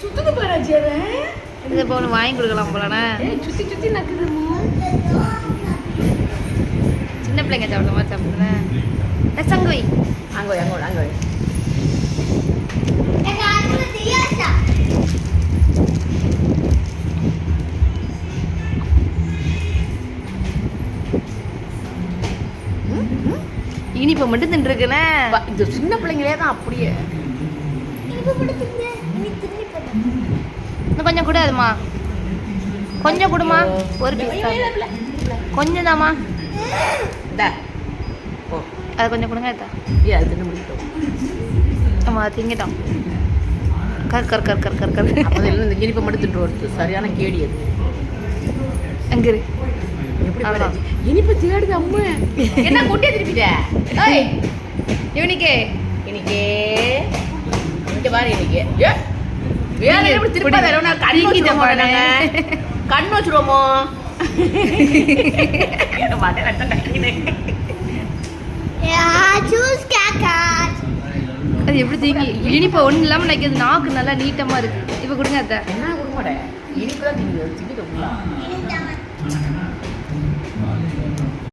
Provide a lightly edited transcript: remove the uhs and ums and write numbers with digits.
சுத்துது பாராஜி அத இதை போன வாங்கி கொடுக்கலாம் போலண்ணே. சுத்தி சுத்தி நக்குதுமோ. சின்ன பிள்ளைங்க சாப்பிட மாதிரி சாப்பிடுறேன். சங்கவை அங்கோய் அங்கோய் அங்கோய் இனிப்பை மட்டும் தின்றுருக்குண்ணே. இந்த சின்ன பிள்ளைங்களே தான் அப்படியே. இன்னும் கொஞ்சம் கூட அதுமா, கொஞ்சம் கொடுமா. ஒரு பீஸ் கொஞ்சம் தாம்மா. அது கொஞ்சம் கொடுங்க. அது தின்னு முடிக்கிட்டோம். ஆமாம் அது திங்கிட்டோம். கர் கர் கர் கர் கர் கர். அப்போ இந்த இனிப்பை மட்டும் தின்று வருது. சரியான கேடி அது. அங்கே இரு. எப்படி இனிப்பு தேடுது அம்மா. என்ன கொண்டே திருப்பிட்ட? ஏய் இவனிக்கே இன்னைக்கு இங்க பாரு இன்னைக்கு. வேற எப்படி திருப்பாத? நான் கண்ணு வச்சிருவோம். கண்ணு வச்சிருவோமோ? மாட்டே ரெட்ட கையினே. அது எப்படி தீங்கி இனிப்பை ஒன்றும் இல்லாமல் நினைக்கிறது. நாக்கு நல்லா நீட்டமாக இருக்குது. இப்போ கொடுங்க அத்தை. என்ன கொடுக்க மாட்டேன். இனிப்பு தான் திங்குது. திங்கிட்டு